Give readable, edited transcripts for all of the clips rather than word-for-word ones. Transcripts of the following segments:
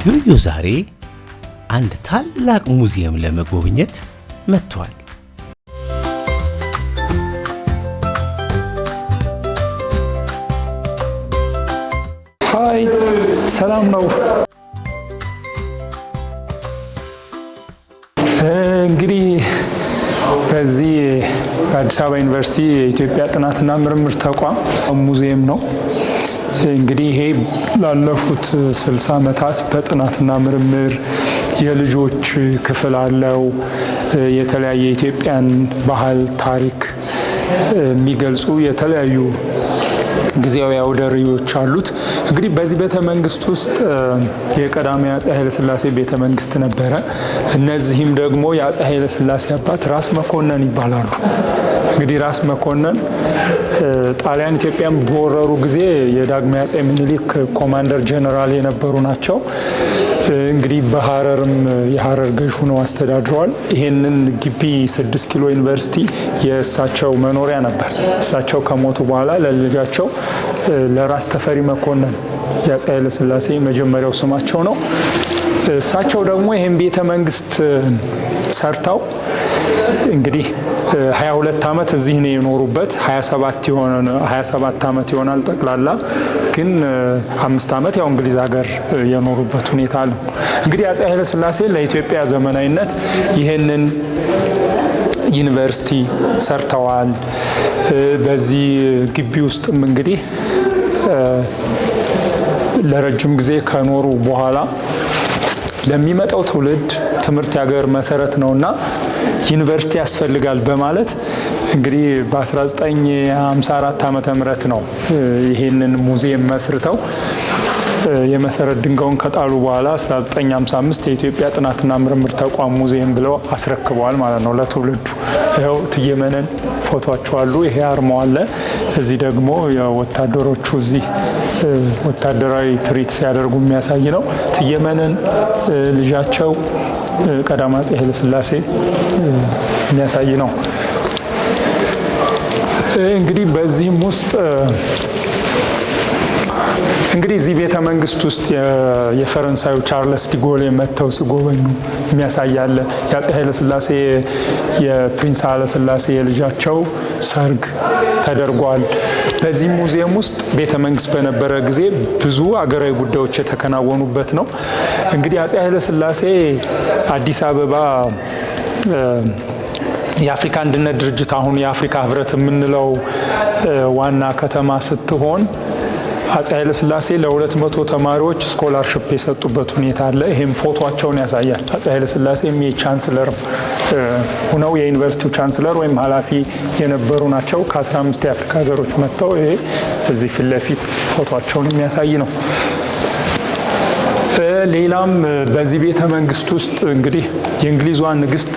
ዮዮ ዛሬ አንድ ታላቅ ሙዚየም ለመጎብኘት መጥቷል። ሃይ ሰላም ነው። እንግዲህ በዚህ በአዲስ አበባ ዩኒቨርሲቲ የኢትዮጵያ ጥናትና ምርምር ተቋም ሙዚየም ነው። እንግዲህ ይሄ ላለፉት 60 ዓመታት በጥናትና ምርምር የልጆች ክፍል አለው። የተለያየ የኢትዮጵያን ባህል ታሪክ የሚገልጹ የተለያዩ ጊዜያዊ አውደ ርዕዮች አሉት። እንግዲህ በዚህ ቤተ መንግስት ውስጥ የቀዳማዊ አፄ ኃይለ ሥላሴ ቤተ መንግስት ነበረ። እነዚህም ደግሞ የአፄ ኃይለ ሥላሴ አባት ራስ መኮንን ይባላሉ። እንግዲህ ራስ መኮንን ጣሊያን ኢትዮጵያን በወረሩ ጊዜ የዳግማዊ አፄ ምኒልክ ኮማንደር ጀነራል የነበሩ ናቸው። እንግዲህ በሐረርም የሐረር ገዥ ሆነው አስተዳድረዋል። ይሄንን ግቢ 6 ኪሎ ዩኒቨርሲቲ የእሳቸው መኖሪያ ነበር። እሳቸው ከሞቱ በኋላ ለልጃቸው ለራስ ተፈሪ መኮንን የአፄ ኃይለ ሥላሴ መጀመሪያው ስማቸው ነው። እሳቸው ደግሞ ይሄን ቤተ መንግስት ሰርተው እንግዲህ 22 ዓመት እዚህ ነው የኖሩበት። 27 ዓመት ይሆናል ጠቅላላ፣ ግን 5 ዓመት ያው እንግሊዝ ሀገር የኖሩበት ሁኔታ ነው። እንግዲህ አፄ ኃይለ ሥላሴ ለኢትዮጵያ ዘመናዊነት ይሄንን ዩኒቨርሲቲ ሰርተዋል። በዚህ ግቢ ውስጥም እንግዲህ ለረጅም ጊዜ ከኖሩ በኋላ ለሚመጣው ትውልድ ትምህርት የሀገር መሰረት ነውና ዩኒቨርሲቲ ያስፈልጋል በማለት እንግዲህ በ1954 ዓመተ ምህረት ነው ይሄንን ሙዚየም መስርተው የመሰረት ድንጋዩን ከጣሉ በኋላ 1955 የኢትዮጵያ ጥናትና ምርምር ተቋም ሙዚየም ብለው አስረክበዋል ማለት ነው ለትውልዱ። ይኸው እቴጌ መነን ፎቶአቸው አሉ። ይሄ አርማው አለ። እዚህ ደግሞ ወታደሮቹ እዚህ ወታደራዊ ትርኢት ሲያደርጉ የሚያሳይ ነው። እቴጌ መነን ልጃቸው ቀዳማዊ አፄ ኃይለ ሥላሴ የሚያሳይ ነው። እንግዲህ በዚህም ውስጥ እንግዲህ እዚህ ቤተ መንግስት ውስጥ የፈረንሳዩ ቻርልስ ዲጎል መጥተው ሲጎበኙ የሚያሳይ አለ። የአፄ ኃይለ ሥላሴ የፕሪንስ ኃይለ ሥላሴ የልጃቸው ሰርግ ተደርጓል። በዚህ ሙዚየም ውስጥ ቤተ መንግስት በነበረ ጊዜ ብዙ አገራዊ ጉዳዮች የተከናወኑበት ነው። እንግዲህ አፄ ኃይለ ሥላሴ አዲስ አበባ የአፍሪካ አንድነት ድርጅት አሁን የአፍሪካ ህብረት የምንለው ዋና ከተማ ስትሆን አፄ ኃይለ ሥላሴ ለ200 ተማሪዎች ስኮላርሽፕ የሰጡበት ሁኔታ አለ። ይህም ፎቶቸውን ያሳያል። አፄ ኃይለ ሥላሴም የቻንስለር ሁነው የዩኒቨርሲቲው ቻንስለር ወይም ኃላፊ የነበሩ ናቸው። ከ15 የአፍሪካ ሀገሮች መጥተው ይሄ እዚህ ፊት ለፊት ፎቶቸውን የሚያሳይ ነው። ሌላም በዚህ ቤተ መንግስት ውስጥ እንግዲህ የእንግሊዟ ንግስት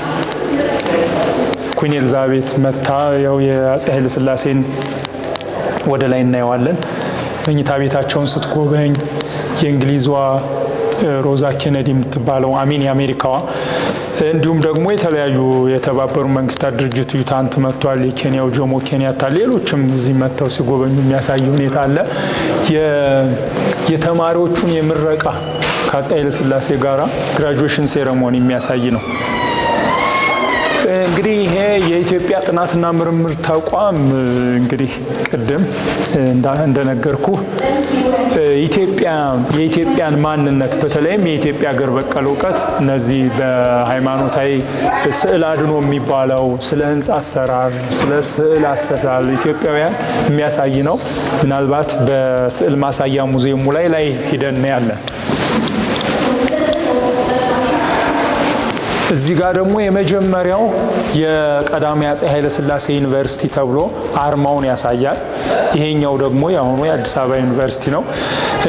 ኩዊን ኤልዛቤት መታ ያው የአፄ ኃይለ ሥላሴን ወደ ላይ እናየዋለን። መኝታ ቤታቸውን ስትጎበኝ የእንግሊዟ ሮዛ ኬነዲ የምትባለው የአሜሪካዋ እንዲሁም ደግሞ የተለያዩ የተባበሩ መንግስታት ድርጅት ዩታንት መጥቷል። የኬንያው ጆሞ ኬንያታ ሌሎችም እዚህ መጥተው ሲጎበኙ የሚያሳይ ሁኔታ አለ። የተማሪዎቹን የምረቃ ከአፄ ኃይለ ሥላሴ ጋራ ግራጁዌሽን ሴሬሞኒ የሚያሳይ ነው። እንግዲህ ይሄ የኢትዮጵያ ጥናትና ምርምር ተቋም እንግዲህ ቅድም እንደነገርኩ የኢትዮጵያን ማንነት በተለይም የኢትዮጵያ ሀገር በቀል እውቀት እነዚህ በሃይማኖታዊ ስዕል አድኖ የሚባለው ስለ ህንፃ አሰራር፣ ስለ ስዕል አሰሳል ኢትዮጵያውያን የሚያሳይ ነው። ምናልባት በስዕል ማሳያ ሙዚየሙ ላይ ሂደን ያለን። እዚህ ጋር ደግሞ የመጀመሪያው የቀዳማዊ አፄ ኃይለ ሥላሴ ዩኒቨርሲቲ ተብሎ አርማውን ያሳያል። ይሄኛው ደግሞ የአሁኑ የአዲስ አበባ ዩኒቨርሲቲ ነው።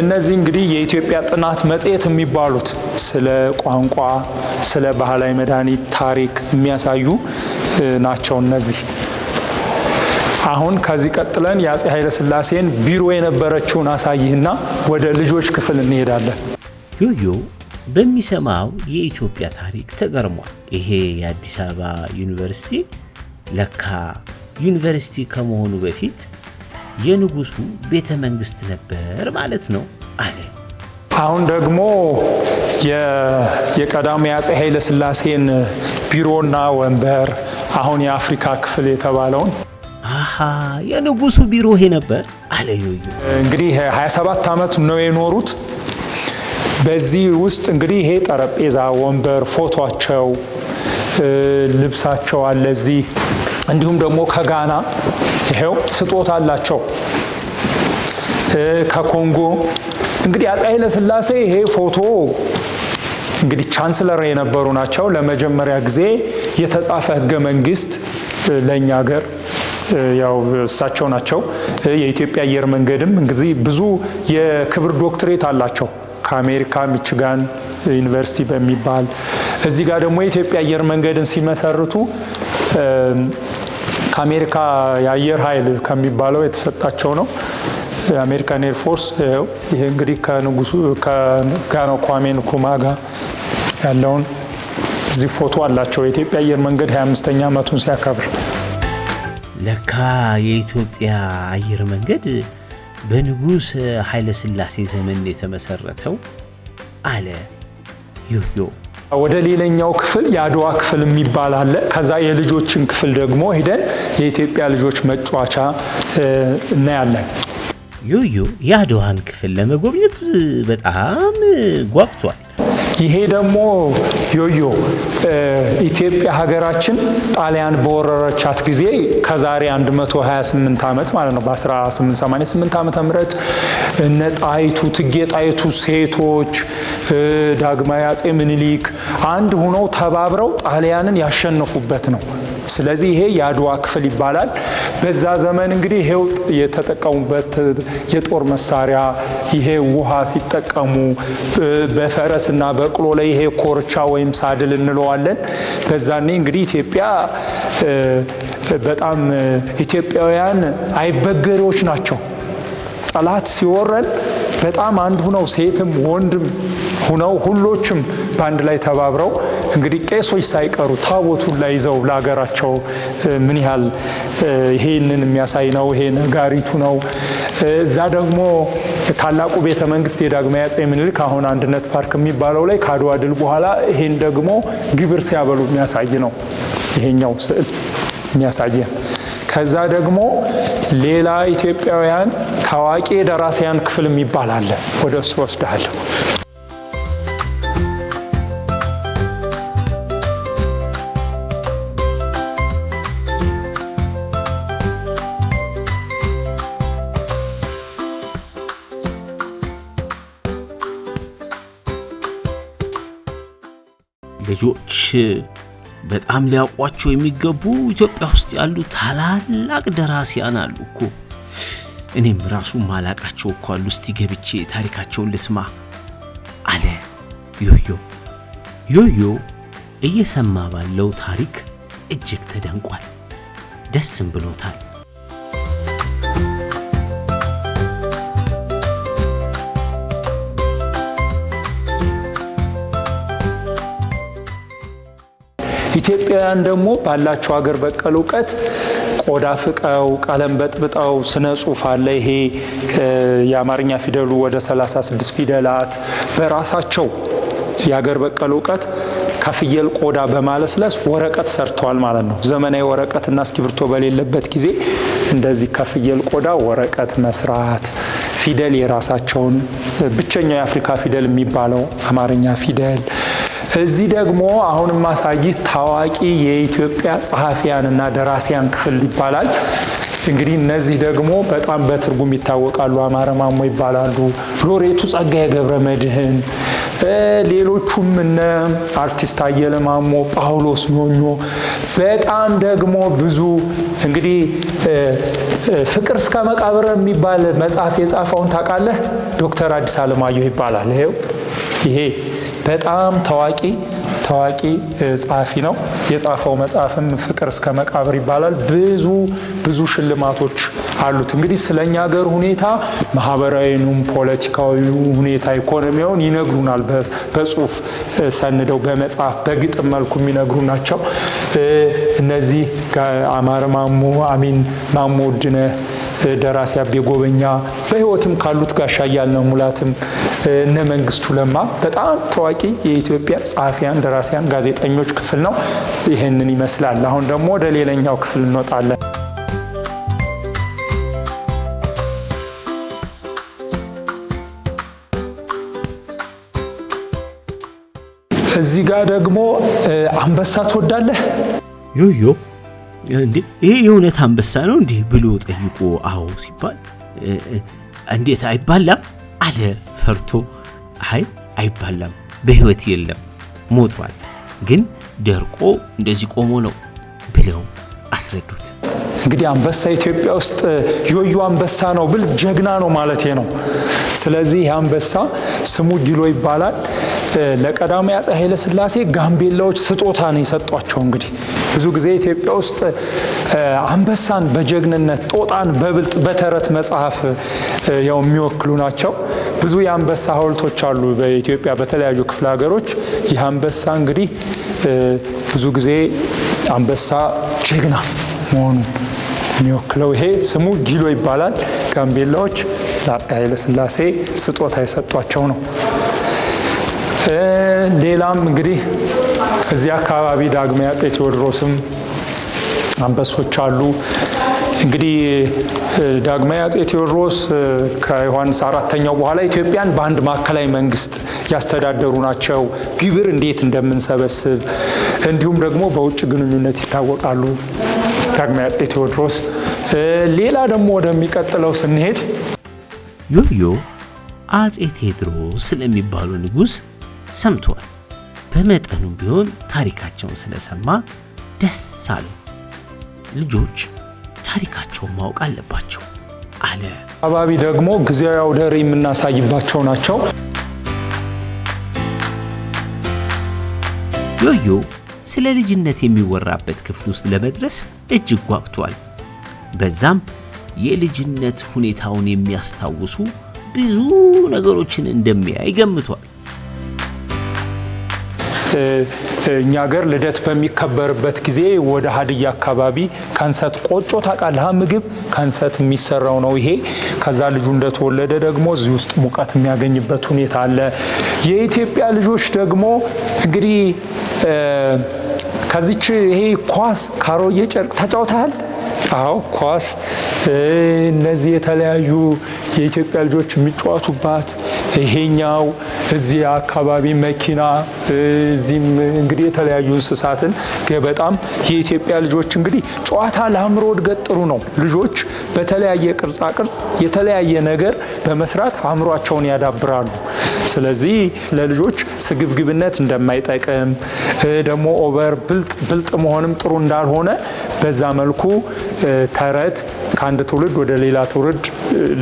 እነዚህ እንግዲህ የኢትዮጵያ ጥናት መጽሔት የሚባሉት ስለ ቋንቋ፣ ስለ ባህላዊ መድኃኒት ታሪክ የሚያሳዩ ናቸው እነዚህ። አሁን ከዚህ ቀጥለን የአፄ ኃይለ ሥላሴን ቢሮ የነበረችውን አሳይህና ወደ ልጆች ክፍል እንሄዳለን። ዮዮ በሚሰማው የኢትዮጵያ ታሪክ ተገርሟል። ይሄ የአዲስ አበባ ዩኒቨርሲቲ ለካ ዩኒቨርሲቲ ከመሆኑ በፊት የንጉሱ ቤተ መንግስት ነበር ማለት ነው አለ። አሁን ደግሞ የቀዳማዊ አፄ ኃይለ ሥላሴን ቢሮና ወንበር አሁን የአፍሪካ ክፍል የተባለውን የንጉሱ ቢሮ ይሄ ነበር አለ ዮዮ። እንግዲህ 27 ዓመት ነው የኖሩት። በዚህ ውስጥ እንግዲህ ይሄ ጠረጴዛ፣ ወንበር፣ ፎቶአቸው፣ ልብሳቸው አለ እዚህ። እንዲሁም ደግሞ ከጋና ይሄው ስጦታ አላቸው። ከኮንጎ እንግዲህ አፄ ኃይለ ሥላሴ ይሄ ፎቶ እንግዲህ ቻንስለር የነበሩ ናቸው። ለመጀመሪያ ጊዜ የተጻፈ ህገ መንግስት ለኛ ሀገር ያው እሳቸው ናቸው። የኢትዮጵያ አየር መንገድም እንግዲህ ብዙ የክብር ዶክትሬት አላቸው ከአሜሪካ ሚቺጋን ዩኒቨርሲቲ በሚባል። እዚህ ጋር ደግሞ የኢትዮጵያ አየር መንገድን ሲመሰርቱ ከአሜሪካ የአየር ኃይል ከሚባለው የተሰጣቸው ነው። የአሜሪካን ኤር ፎርስ ይሄ እንግዲህ ከንጉሱ ከጋና ኳሜ ንክሩማ ጋር ያለውን እዚህ ፎቶ አላቸው። የኢትዮጵያ አየር መንገድ 25ኛ ዓመቱን ሲያከብር ለካ የኢትዮጵያ አየር መንገድ በንጉስ ኃይለ ሥላሴ ዘመን የተመሰረተው አለ ዮዮ። ወደ ሌላኛው ክፍል የአድዋ ክፍል የሚባል አለ። ከዛ የልጆችን ክፍል ደግሞ ሄደን የኢትዮጵያ ልጆች መጫወቻ እናያለን። ዮዮ የአድዋን ክፍል ለመጎብኘት በጣም ጓጉቷል። ይሄ ደግሞ ዮዮ ኢትዮጵያ ሀገራችን ጣሊያን በወረረቻት ጊዜ ከዛሬ 128 ዓመት ማለት ነው በ1888 ዓመተ ምህረት እነ ጣይቱ እቴጌ ጣይቱ ሴቶች ዳግማዊ አፄ ምኒልክ አንድ ሆነው ተባብረው ጣሊያንን ያሸነፉበት ነው። ስለዚህ ይሄ የአድዋ ክፍል ይባላል። በዛ ዘመን እንግዲህ ይሄው የተጠቀሙበት የጦር መሳሪያ ይሄ ውሃ ሲጠቀሙ በፈረስና በቅሎ ላይ ይሄ ኮርቻ ወይም ሳድል እንለዋለን። በዛኔ እንግዲህ ኢትዮጵያ በጣም ኢትዮጵያውያን አይበገሬዎች ናቸው። ጠላት ሲወረን በጣም አንድ ሆነው ሴትም ወንድም ሆነው ሁሎችም በአንድ ላይ ተባብረው እንግዲህ ቄሶች ሳይቀሩ ታቦቱን ላይ ይዘው ለሀገራቸው ምን ያህል ይሄንን የሚያሳይ ነው። ይሄ ነጋሪቱ ነው። እዛ ደግሞ ታላቁ ቤተ መንግስት የዳግማዊ አፄ ምኒልክ አሁን አንድነት ፓርክ የሚባለው ላይ ከአድዋ ድል በኋላ ይሄን ደግሞ ግብር ሲያበሉ የሚያሳይ ነው። ይሄኛው ስዕል የሚያሳየን። ከዛ ደግሞ ሌላ ኢትዮጵያውያን ታዋቂ ደራሲያን ክፍል የሚባል አለ። ወደ እሱ ወስዳለሁ። ልጆች በጣም ሊያውቋቸው የሚገቡ ኢትዮጵያ ውስጥ ያሉ ታላላቅ ደራሲያን አሉ እኮ። እኔም ራሱ ማላቃቸው እኮ አሉ። እስቲ ገብቼ ታሪካቸውን ልስማ አለ ዮዮ። ዮዮ እየሰማ ባለው ታሪክ እጅግ ተደንቋል፣ ደስም ብሎታል። ኢትዮጵያውያን ደግሞ ባላቸው ሀገር በቀል እውቀት ቆዳ ፍቀው ቀለም በጥብጠው ስነ ጽሁፍ አለ። ይሄ የአማርኛ ፊደሉ ወደ 36 ፊደላት በራሳቸው የሀገር በቀል እውቀት ከፍየል ቆዳ በማለስለስ ወረቀት ሰርተዋል ማለት ነው። ዘመናዊ ወረቀትና እስክሪብቶ በሌለበት ጊዜ እንደዚህ ከፍየል ቆዳ ወረቀት መስራት፣ ፊደል የራሳቸውን ብቸኛው የአፍሪካ ፊደል የሚባለው አማርኛ ፊደል። እዚህ ደግሞ አሁንም ማሳይት ታዋቂ የኢትዮጵያ ጸሐፊያንና ደራሲያን ክፍል ይባላል። እንግዲህ እነዚህ ደግሞ በጣም በትርጉም ይታወቃሉ። አማረ ማሞ ይባላሉ፣ ሎሬቱ ጸጋዬ ገብረመድኅን፣ ሌሎቹም እነ አርቲስት አየለ ማሞ፣ ጳውሎስ ኞኞ፣ በጣም ደግሞ ብዙ እንግዲህ ፍቅር እስከ መቃብር የሚባል መጽሐፍ የጻፈውን ታውቃለህ? ዶክተር አዲስ አለማየሁ ይባላል። ይሄ በጣም ታዋቂ ጸሐፊ ነው። የጻፈው መጽሐፍም ፍቅር እስከ መቃብር ይባላል። ብዙ ሽልማቶች አሉት። እንግዲህ ስለኛ ሀገር ሁኔታ ማህበራዊውን፣ ፖለቲካዊ ሁኔታ፣ ኢኮኖሚውን ይነግሩናል። በጽሁፍ ሰንደው በመጽሐፍ በግጥም መልኩ የሚነግሩ ናቸው። እነዚህ አማረ ማሞ፣ አሚን ማሞ ውድነህ፣ ደራሲ አቤ ጎበኛ፣ በህይወትም ካሉት ጋሻ እያልነው ሙላትም፣ እነ መንግስቱ ለማ በጣም ታዋቂ የኢትዮጵያ ጸሐፊያን፣ ደራሲያን፣ ጋዜጠኞች ክፍል ነው። ይህንን ይመስላል። አሁን ደግሞ ወደ ሌላኛው ክፍል እንወጣለን። እዚህ ጋር ደግሞ አንበሳ ትወዳለህ? ዮዮ እንዴ ይሄ የእውነት አንበሳ ነው እንዴ ብሎ ጠይቆ አዎ ሲባል እንዴት አይባላም አለ ፈርቶ። አይ አይባላም፣ በህይወት የለም ሞቷል፣ ግን ደርቆ እንደዚህ ቆሞ ነው ብለው አስረዱት። እንግዲህ አንበሳ ኢትዮጵያ ውስጥ ዮዮ አንበሳ ነው ብል ጀግና ነው ማለት ነው። ስለዚህ ይህ አንበሳ ስሙ ጊሎ ይባላል። ለቀዳማዊ አፄ ኃይለ ሥላሴ ጋምቤላዎች ስጦታ ነው የሰጧቸው። እንግዲህ ብዙ ጊዜ ኢትዮጵያ ውስጥ አንበሳን በጀግንነት ጦጣን በብልጥ በተረት መጽሐፍ ያው የሚወክሉ ናቸው። ብዙ የአንበሳ ሐውልቶች አሉ በኢትዮጵያ በተለያዩ ክፍለ ሀገሮች። ይህ አንበሳ እንግዲህ ብዙ ጊዜ አንበሳ ጀግና መሆኑን የሚወክለው ይሄ ስሙ ጊሎ ይባላል። ጋምቤላዎች ለአፄ ኃይለ ሥላሴ ስጦታ የሰጧቸው ነው። ሌላም እንግዲህ እዚህ አካባቢ ዳግማዊ አፄ ቴዎድሮስም አንበሶች አሉ። እንግዲህ ዳግማዊ አፄ ቴዎድሮስ ከዮሐንስ አራተኛው በኋላ ኢትዮጵያን በአንድ ማዕከላዊ መንግስት ያስተዳደሩ ናቸው። ግብር እንዴት እንደምንሰበስብ እንዲሁም ደግሞ በውጭ ግንኙነት ይታወቃሉ ዳግማዊ አፄ ቴዎድሮስ። ሌላ ደግሞ ወደሚቀጥለው ስንሄድ ዮዮ አፄ ቴዎድሮስ ስለሚባሉ ንጉሥ ሰምቷል። በመጠኑም ቢሆን ታሪካቸውን ስለሰማ ደስ አለው። ልጆች ታሪካቸውን ማወቅ አለባቸው አለ። አካባቢ ደግሞ ጊዜያዊ አውደ ርዕይ የምናሳይባቸው ናቸው። ዮዮ ስለ ልጅነት የሚወራበት ክፍል ውስጥ ለመድረስ እጅግ ጓግቷል። በዛም የልጅነት ሁኔታውን የሚያስታውሱ ብዙ ነገሮችን እንደሚያይ ገምቷል። እኛ ሀገር ልደት በሚከበርበት ጊዜ ወደ ሀዲያ አካባቢ ከንሰት ቆጮ ታውቃለህ? ምግብ ከንሰት የሚሰራው ነው ይሄ። ከዛ ልጁ እንደተወለደ ደግሞ እዚህ ውስጥ ሙቀት የሚያገኝበት ሁኔታ አለ። የኢትዮጵያ ልጆች ደግሞ እንግዲህ ከዚች ይሄ ኳስ ካሮዬ ጨርቅ ተጫውተሃል? አዎ ኳስ፣ እነዚህ የተለያዩ የኢትዮጵያ ልጆች የሚጫወቱባት ይሄኛው እዚህ አካባቢ መኪና፣ እዚህም እንግዲህ የተለያዩ እንስሳትን ገበጣም የኢትዮጵያ ልጆች እንግዲህ ጨዋታ ለአእምሮ እድገት ጥሩ ነው። ልጆች በተለያየ ቅርጻ ቅርጽ የተለያየ ነገር በመስራት አእምሯቸውን ያዳብራሉ። ስለዚህ ለልጆች ስግብግብነት እንደማይጠቅም ደግሞ ኦቨር ብልጥ መሆንም ጥሩ እንዳልሆነ በዛ መልኩ ተረት ከአንድ ትውልድ ወደ ሌላ ትውልድ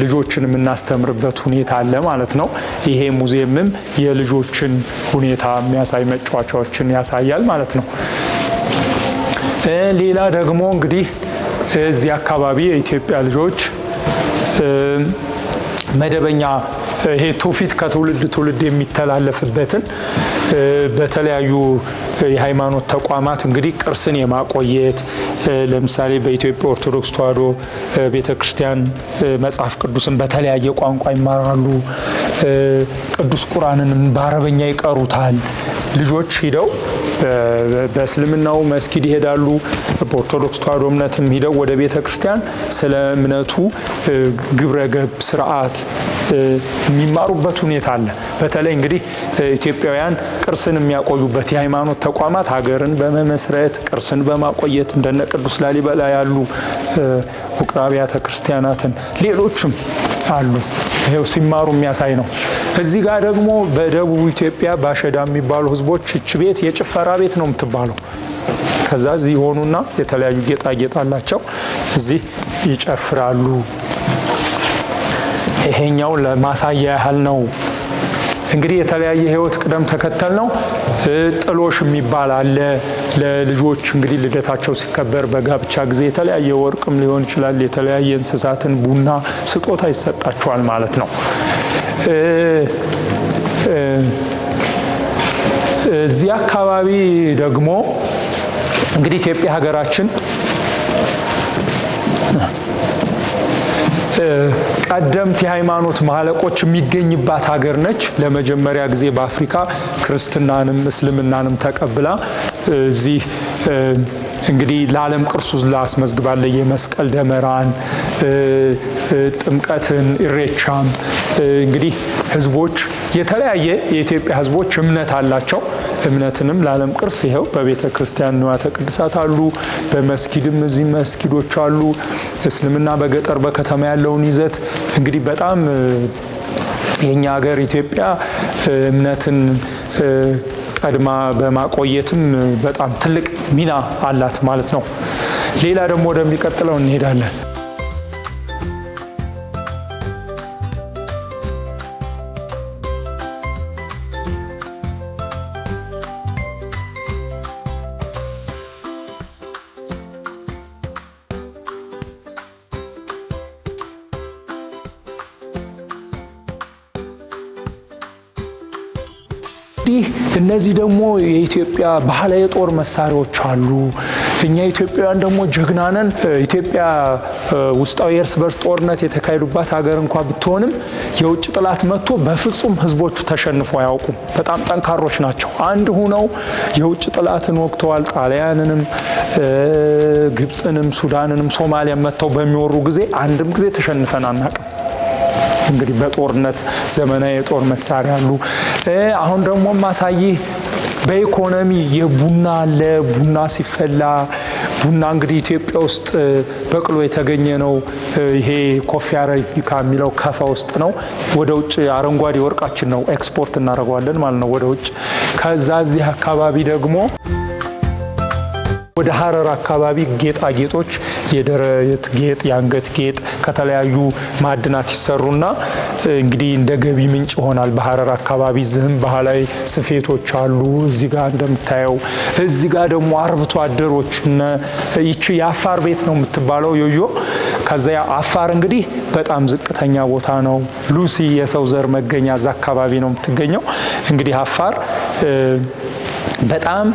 ልጆችን የምናስተምርበት ሁኔታ አለ ማለት ነው። ይሄ ሙዚየምም የልጆችን ሁኔታ የሚያሳይ መጫወቻዎችን ያሳያል ማለት ነው። ሌላ ደግሞ እንግዲህ እዚህ አካባቢ የኢትዮጵያ ልጆች መደበኛ ይሄ ትውፊት ከትውልድ ትውልድ የሚተላለፍበትን በተለያዩ የሃይማኖት ተቋማት እንግዲህ ቅርስን የማቆየት ለምሳሌ በኢትዮጵያ ኦርቶዶክስ ተዋሕዶ ቤተክርስቲያን መጽሐፍ ቅዱስን በተለያየ ቋንቋ ይማራሉ። ቅዱስ ቁርአንንም በአረበኛ ይቀሩታል። ልጆች ሂደው በእስልምናው መስጊድ ይሄዳሉ። በኦርቶዶክስ ተዋሕዶ እምነትም ሂደው ወደ ቤተ ክርስቲያን ስለ እምነቱ ግብረ ገብ ስርዓት የሚማሩበት ሁኔታ አለ። በተለይ እንግዲህ ኢትዮጵያውያን ቅርስን የሚያቆዩበት የሃይማኖት ተቋማት ሀገርን በመመስረት ቅርስን በማቆየት እንደነ ቅዱስ ላሊበላ ያሉ ውቅር አብያተ ክርስቲያናትን ሌሎችም አሉ። ይሄው ሲማሩ የሚያሳይ ነው። እዚህ ጋር ደግሞ በደቡብ ኢትዮጵያ ባሸዳ የሚባሉ ህዝቦች እች ቤት የጭፈራ ቤት ነው የምትባለው። ከዛ እዚህ የሆኑና የተለያዩ ጌጣጌጥ አላቸው፣ እዚህ ይጨፍራሉ። ይሄኛው ለማሳያ ያህል ነው። እንግዲህ የተለያየ ህይወት ቅደም ተከተል ነው። ጥሎሽ የሚባል አለ ለልጆች እንግዲህ ልደታቸው ሲከበር በጋብቻ ጊዜ የተለያየ ወርቅም ሊሆን ይችላል፣ የተለያየ እንስሳትን ቡና ስጦታ ይሰጣቸዋል ማለት ነው። እዚህ አካባቢ ደግሞ እንግዲህ ኢትዮጵያ ሀገራችን ቀደምት የሃይማኖት ማለቆች የሚገኝባት ሀገር ነች። ለመጀመሪያ ጊዜ በአፍሪካ ክርስትናንም እስልምናንም ተቀብላ እዚህ እንግዲህ ለዓለም ቅርሱ ላስመዝግባለ የመስቀል ደመራን፣ ጥምቀትን፣ ኢሬቻም እንግዲህ ህዝቦች የተለያየ የኢትዮጵያ ህዝቦች እምነት አላቸው። እምነትንም ለዓለም ቅርስ ይኸው በቤተ ክርስቲያን ንዋያተ ቅድሳት አሉ። በመስጊድም እዚህ መስጊዶች አሉ። እስልምና በገጠር በከተማ ያለውን ይዘት እንግዲህ በጣም የኛ ሀገር ኢትዮጵያ እምነትን ቀድማ በማቆየትም በጣም ትልቅ ሚና አላት ማለት ነው። ሌላ ደግሞ ወደሚቀጥለው እንሄዳለን። እነዚህ ደግሞ የኢትዮጵያ ባህላዊ የጦር መሳሪያዎች አሉ። እኛ ኢትዮጵያውያን ደግሞ ጀግናነን። ኢትዮጵያ ውስጣዊ የእርስ በርስ ጦርነት የተካሄዱባት ሀገር እንኳ ብትሆንም የውጭ ጥላት መጥቶ በፍጹም ህዝቦቹ ተሸንፈው አያውቁም። በጣም ጠንካሮች ናቸው። አንድ ሆነው የውጭ ጥላትን ወቅተዋል። ጣሊያንንም፣ ግብፅንም፣ ሱዳንንም ሶማሊያን መጥተው በሚወሩ ጊዜ አንድም ጊዜ ተሸንፈን አናውቅም። እንግዲህ በጦርነት ዘመናዊ የጦር መሳሪያ አሉ። አሁን ደግሞ ማሳይህ በኢኮኖሚ የቡና አለ። ቡና ሲፈላ ቡና እንግዲህ ኢትዮጵያ ውስጥ በቅሎ የተገኘ ነው። ይሄ ኮፊ አረቢካ የሚለው ከፋ ውስጥ ነው። ወደ ውጭ አረንጓዴ ወርቃችን ነው ኤክስፖርት እናደርገዋለን ማለት ነው ወደ ውጭ። ከዛ እዚህ አካባቢ ደግሞ ወደ ሐረር አካባቢ ጌጣጌጦች፣ የደረት ጌጥ፣ የአንገት ጌጥ ከተለያዩ ማዕድናት ይሰሩና እንግዲህ እንደ ገቢ ምንጭ ይሆናል። በሐረር አካባቢ ዝህም ባህላዊ ስፌቶች አሉ። እዚህ ጋር እንደምታየው እዚህ ጋር ደግሞ አርብቶ አደሮች ይቺ የአፋር ቤት ነው የምትባለው ዮዮ። ከዛ አፋር እንግዲህ በጣም ዝቅተኛ ቦታ ነው። ሉሲ የሰው ዘር መገኛ እዛ አካባቢ ነው የምትገኘው። እንግዲህ አፋር በጣም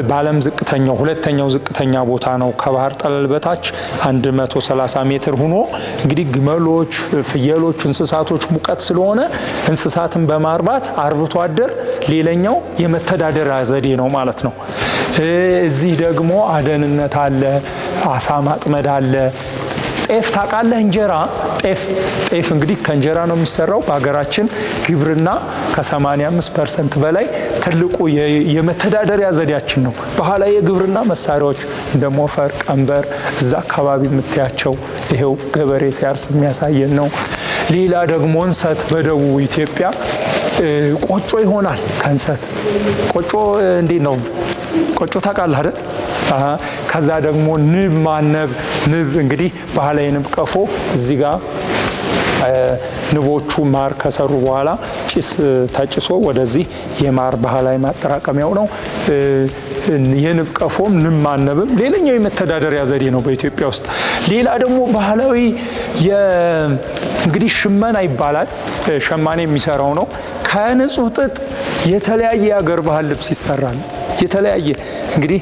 በዓለም ዝቅተኛው ሁለተኛው ዝቅተኛ ቦታ ነው። ከባህር ጠለል በታች 130 ሜትር ሆኖ እንግዲህ ግመሎች፣ ፍየሎች፣ እንስሳቶች ሙቀት ስለሆነ እንስሳትን በማርባት አርብቶ አደር ሌላኛው የመተዳደሪያ ዘዴ ነው ማለት ነው። እዚህ ደግሞ አደንነት አለ፣ አሳ ማጥመድ አለ። ጤፍ ታውቃለህ? እንጀራ ጤፍ እንግዲህ ከእንጀራ ነው የሚሰራው። በሀገራችን ግብርና ከ85% በላይ ትልቁ የመተዳደሪያ ዘዴያችን ነው። ባህላዊ የግብርና መሳሪያዎች እንደ ሞፈር፣ ቀንበር እዛ አካባቢ የምታያቸው ይሄው ገበሬ ሲያርስ የሚያሳየን ነው። ሌላ ደግሞ እንሰት በደቡብ ኢትዮጵያ ቆጮ ይሆናል። ከእንሰት ቆጮ እንዴት ነው? ቆጮ ታውቃለህ አይደል? ከዛ ደግሞ ንብ ማነብ። ንብ እንግዲህ ባህላዊ ንብ ቀፎ እዚህ ጋር ንቦቹ ማር ከሰሩ በኋላ ጭስ ተጭሶ ወደዚህ የማር ባህላዊ ማጠራቀሚያው ነው። የንብ ቀፎም ንብ ማነብም ሌላኛው የመተዳደሪያ ዘዴ ነው በኢትዮጵያ ውስጥ። ሌላ ደግሞ ባህላዊ እንግዲህ ሽመና ይባላል። ሸማኔ የሚሰራው ነው። ከንጹህ ጥጥ የተለያየ የሀገር ባህል ልብስ ይሰራል። የተለያየ እንግዲህ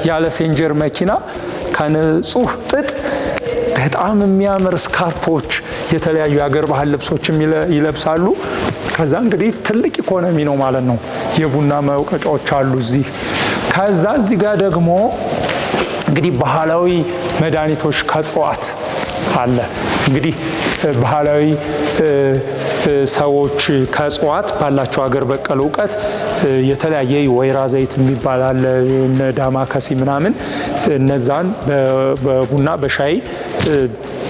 ያለ ሴንጀር መኪና ከንጹህ ጥጥ በጣም የሚያምር ስካርፖች፣ የተለያዩ የሀገር ባህል ልብሶችም ይለብሳሉ። ከዛ እንግዲህ ትልቅ ኢኮኖሚ ነው ማለት ነው። የቡና መውቀጫዎች አሉ እዚህ። ከዛ እዚህ ጋር ደግሞ እንግዲህ ባህላዊ መድኃኒቶች ከእጽዋት አለ። እንግዲህ ባህላዊ ሰዎች ከእጽዋት ባላቸው ሀገር በቀል እውቀት የተለያየ ወይራ ዘይት የሚባል አለ፣ ዳማከሲ ምናምን፣ እነዛን በቡና በሻይ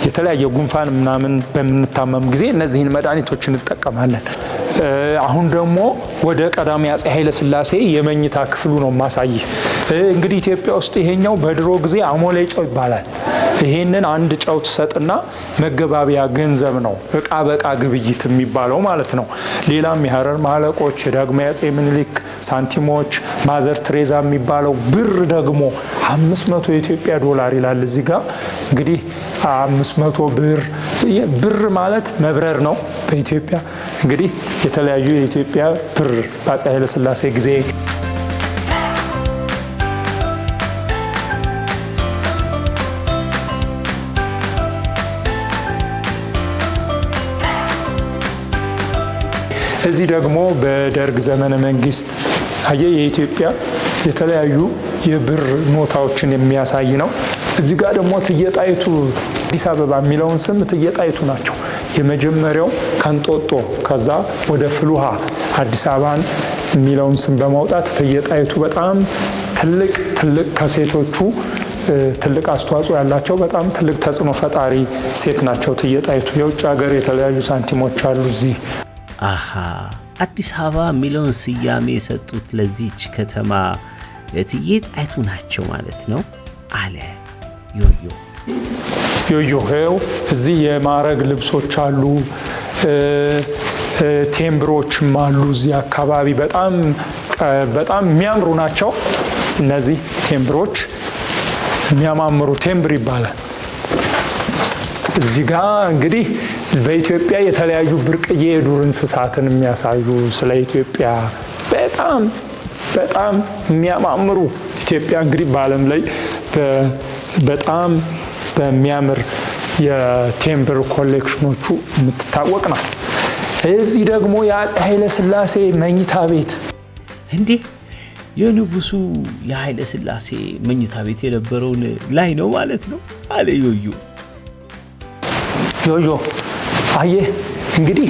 የተለያየ ጉንፋን ምናምን በምንታመም ጊዜ እነዚህን መድኃኒቶች እንጠቀማለን። አሁን ደግሞ ወደ ቀዳማዊ አፄ ኃይለ ሥላሴ የመኝታ ክፍሉ ነው ማሳይህ። እንግዲህ ኢትዮጵያ ውስጥ ይሄኛው በድሮ ጊዜ አሞሌ ጨው ይባላል። ይሄንን አንድ ጨው ትሰጥና መገባቢያ ገንዘብ ነው፣ እቃ በእቃ ግብይት የሚባለው ማለት ነው። ሌላም የሐረር ማለቆች፣ የዳግማዊ አፄ ምኒልክ ሳንቲሞች፣ ማዘር ትሬዛ የሚባለው ብር ደግሞ 500 የኢትዮጵያ ዶላር ይላል እዚህ ጋር። እንግዲህ 500 ብር ማለት መብረር ነው በኢትዮጵያ። እንግዲህ የተለያዩ የኢትዮጵያ ብር በአፄ ኃይለ ሥላሴ ጊዜ እዚህ ደግሞ በደርግ ዘመነ መንግስት የኢትዮጵያ የተለያዩ የብር ኖታዎችን የሚያሳይ ነው። እዚህ ጋር ደግሞ እቴጌ ጣይቱ አዲስ አበባ የሚለውን ስም እቴጌ ጣይቱ ናቸው የመጀመሪያው ከንጦጦ ከዛ ወደ ፍልውሃ አዲስ አበባን የሚለውን ስም በማውጣት እቴጌ ጣይቱ በጣም ትልቅ ከሴቶቹ ትልቅ አስተዋጽኦ ያላቸው በጣም ትልቅ ተጽዕኖ ፈጣሪ ሴት ናቸው እቴጌ ጣይቱ። የውጭ ሀገር የተለያዩ ሳንቲሞች አሉ እዚህ። አዲስ አበባ የሚለውን ስያሜ የሰጡት ለዚች ከተማ እቴጌ ጣይቱ ናቸው ማለት ነው አለ ዮዮ። ይኸው እዚህ የማዕረግ ልብሶች አሉ፣ ቴምብሮችም አሉ እዚህ አካባቢ በጣም የሚያምሩ ናቸው። እነዚህ ቴምብሮች የሚያማምሩ ቴምብር ይባላል። እዚህ ጋር እንግዲህ በኢትዮጵያ የተለያዩ ብርቅዬ የዱር እንስሳትን የሚያሳዩ ስለ ኢትዮጵያ በጣም የሚያማምሩ ኢትዮጵያ እንግዲህ በዓለም ላይ በጣም በሚያምር የቴምብር ኮሌክሽኖቹ የምትታወቅ ናት። እዚህ ደግሞ የአፄ ኃይለ ሥላሴ መኝታ ቤት እንዴ! የንጉሱ የኃይለ ሥላሴ መኝታ ቤት የነበረውን ላይ ነው ማለት ነው አለ ዮዮ። አየህ እንግዲህ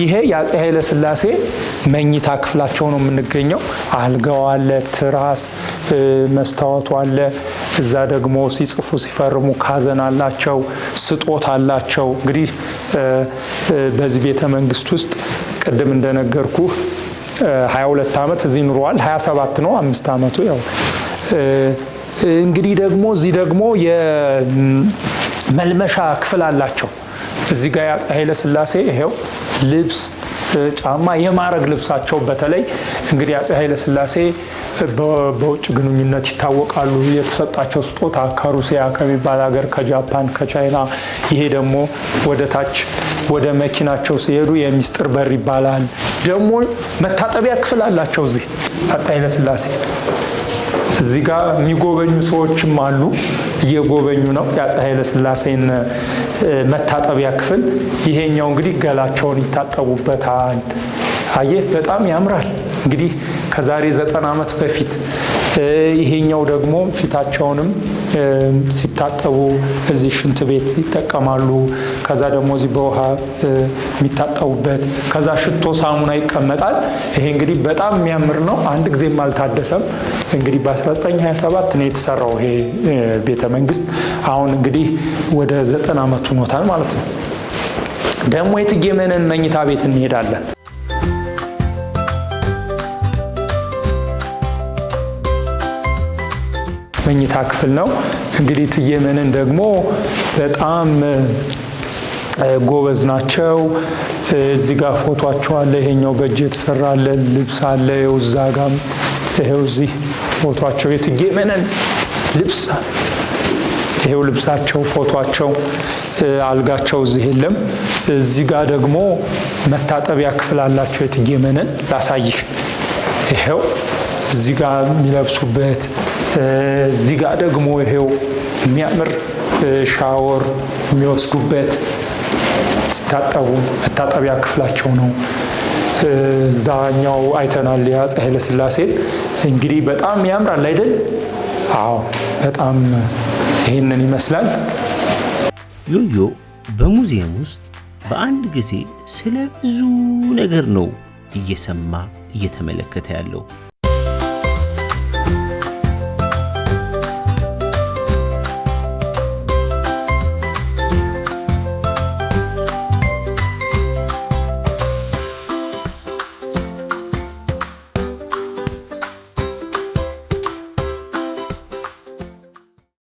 ይሄ የአፄ ኃይለ ሥላሴ መኝታ ክፍላቸው ነው የምንገኘው። አልጋው አለ፣ ትራስ፣ መስታወቱ አለ። እዛ ደግሞ ሲጽፉ ሲፈርሙ ካዘን አላቸው፣ ስጦት አላቸው። እንግዲህ በዚህ ቤተ መንግስት ውስጥ ቅድም እንደነገርኩ 22 ዓመት እዚህ ኑረዋል። 27 ነው 5 ዓመቱ ያው እንግዲህ ደግሞ እዚህ ደግሞ የመልመሻ ክፍል አላቸው። እዚህ ጋር የአፄ ኃይለ ሥላሴ ይሄው ልብስ፣ ጫማ፣ የማዕረግ ልብሳቸው በተለይ እንግዲህ አፄ ኃይለ ሥላሴ በውጭ ግንኙነት ይታወቃሉ። የተሰጣቸው ስጦታ ከሩሲያ ከሚባል ሀገር፣ ከጃፓን፣ ከቻይና። ይሄ ደግሞ ወደ ታች ወደ መኪናቸው ሲሄዱ የሚስጥር በር ይባላል። ደግሞ መታጠቢያ ክፍል አላቸው እዚህ አፄ ኃይለ ሥላሴ። እዚህ ጋር የሚጎበኙ ሰዎችም አሉ፣ እየጎበኙ ነው የአፄ ኃይለ ሥላሴን መታጠቢያ ክፍል። ይሄኛው እንግዲህ ገላቸውን ይታጠቡበታል። አየህ በጣም ያምራል። እንግዲህ ከዛሬ 90 ዓመት በፊት ይሄኛው ደግሞ ፊታቸውንም ሲታጠቡ እዚህ ሽንት ቤት ይጠቀማሉ። ከዛ ደግሞ እዚህ በውሃ የሚታጠቡበት፣ ከዛ ሽቶ ሳሙና ይቀመጣል። ይሄ እንግዲህ በጣም የሚያምር ነው። አንድ ጊዜም አልታደሰም። እንግዲህ በ1927 ነው የተሰራው ይሄ ቤተ መንግስት። አሁን እንግዲህ ወደ 90 ዓመት ሆኖታል ማለት ነው። ደግሞ የእቴጌ መነን መኝታ ቤት እንሄዳለን። መኝታ ክፍል ነው እንግዲህ እቴጌ መነን ደግሞ በጣም ጎበዝ ናቸው። እዚህ ጋር ፎቶአቸው አለ። ይሄኛው በእጅ የተሰራ አለ፣ ልብስ አለ። እዛ ጋም ይሄው እዚህ ፎቶአቸው የእቴጌ መነን ልብስ፣ ይሄው ልብሳቸው፣ ፎቶአቸው፣ አልጋቸው እዚህ የለም። እዚህ ጋር ደግሞ መታጠቢያ ክፍል አላቸው የእቴጌ መነን። ላሳይህ። ይሄው እዚህ ጋር የሚለብሱበት፣ እዚህ ጋር ደግሞ ይሄው የሚያምር ሻወር የሚወስዱበት ሲታጠቡ መታጠቢያ ክፍላቸው ነው። እዛኛው አይተናል የአፄ ኃይለ ሥላሴን። እንግዲህ በጣም ያምራል አይደል? አዎ በጣም ይህንን ይመስላል። ዮዮ በሙዚየም ውስጥ በአንድ ጊዜ ስለ ብዙ ነገር ነው እየሰማ እየተመለከተ ያለው።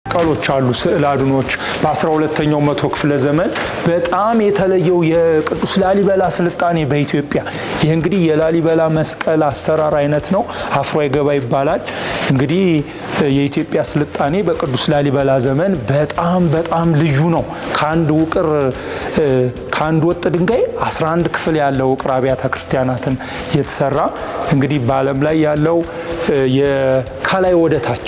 መስቀሎች አሉ፣ ስዕል አድኖች በ12ኛው መቶ ክፍለ ዘመን በጣም የተለየው የቅዱስ ላሊበላ ስልጣኔ በኢትዮጵያ። ይህ እንግዲህ የላሊበላ መስቀል አሰራር አይነት ነው። አፍሮ አይገባ ይባላል። እንግዲህ የኢትዮጵያ ስልጣኔ በቅዱስ ላሊበላ ዘመን በጣም ልዩ ነው። ከአንድ ወጥ ድንጋይ 11 ክፍል ያለው ውቅር አብያተ ክርስቲያናትን የተሰራ እንግዲህ በዓለም ላይ ያለው ከላይ ወደ ታች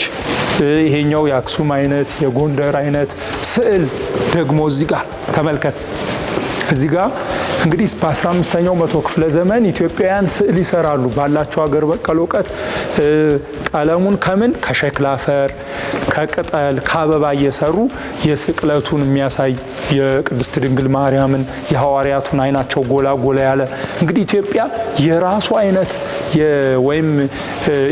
ይሄኛው የአክሱም አይነት የጎንደር አይነት ስዕል ደግሞ እዚህ ጋር ተመልከት። እዚህ ጋር እንግዲህ በ15ኛው መቶ ክፍለ ዘመን ኢትዮጵያውያን ስዕል ይሰራሉ ባላቸው ሀገር በቀል እውቀት። ቀለሙን ከምን ከሸክላ አፈር፣ ከቅጠል፣ ከአበባ እየሰሩ የስቅለቱን የሚያሳይ የቅድስት ድንግል ማርያምን የሐዋርያቱን አይናቸው ጎላ ጎላ ያለ እንግዲህ ኢትዮጵያ የራሱ አይነት ወይም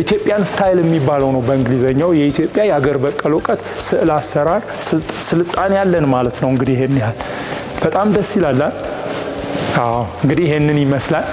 ኢትዮጵያን ስታይል የሚባለው ነው በእንግሊዘኛው የኢትዮጵያ የሀገር በቀል እውቀት ስዕል አሰራር ስልጣኔ ያለን ማለት ነው። እንግዲህ ይሄን ያህል በጣም ደስ ይላል። አዎ እንግዲህ ይሄንን ይመስላል።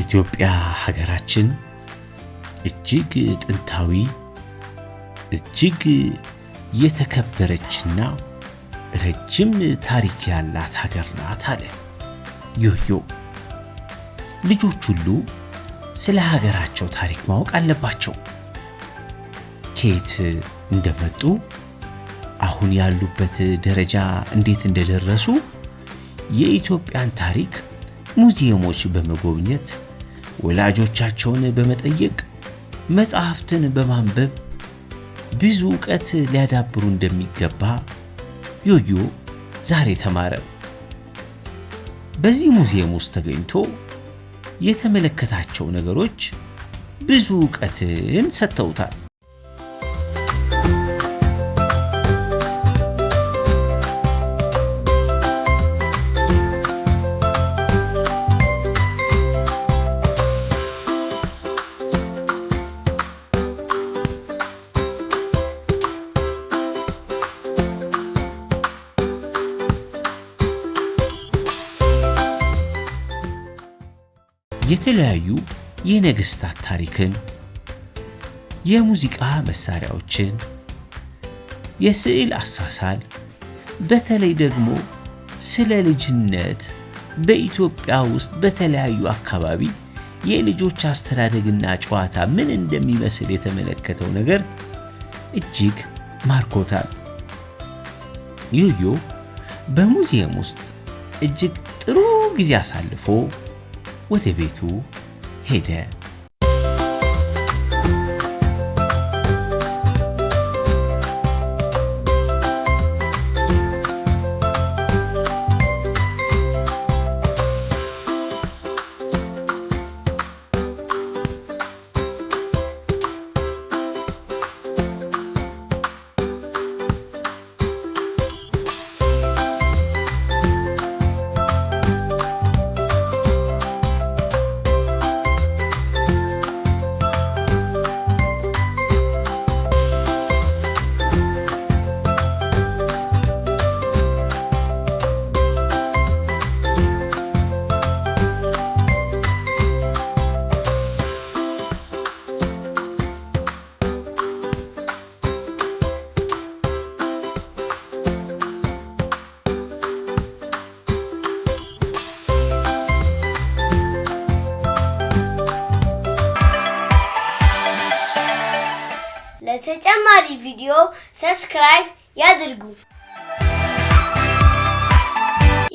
ኢትዮጵያ ሀገራችን እጅግ ጥንታዊ እጅግ የተከበረችና ረጅም ታሪክ ያላት ሀገር ናት አለ ዮዮ። ልጆች ሁሉ ስለ ሀገራቸው ታሪክ ማወቅ አለባቸው። ከየት እንደመጡ አሁን ያሉበት ደረጃ እንዴት እንደደረሱ የኢትዮጵያን ታሪክ ሙዚየሞች በመጎብኘት ወላጆቻቸውን በመጠየቅ መጽሐፍትን በማንበብ ብዙ ዕውቀት ሊያዳብሩ እንደሚገባ ዮዮ ዛሬ ተማረ። በዚህ ሙዚየም ውስጥ ተገኝቶ የተመለከታቸው ነገሮች ብዙ ዕውቀትን ሰጥተውታል። የተለያዩ የነገስታት ታሪክን፣ የሙዚቃ መሳሪያዎችን፣ የስዕል አሳሳል፣ በተለይ ደግሞ ስለ ልጅነት በኢትዮጵያ ውስጥ በተለያዩ አካባቢ የልጆች አስተዳደግና ጨዋታ ምን እንደሚመስል የተመለከተው ነገር እጅግ ማርኮታል። ዮዮ በሙዚየም ውስጥ እጅግ ጥሩ ጊዜ አሳልፎ ወደ ቤቱ ሄደ። ለተጨማሪ ቪዲዮ ሰብስክራይብ ያድርጉ።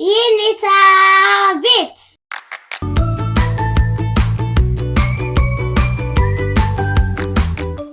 የኔታ ቤት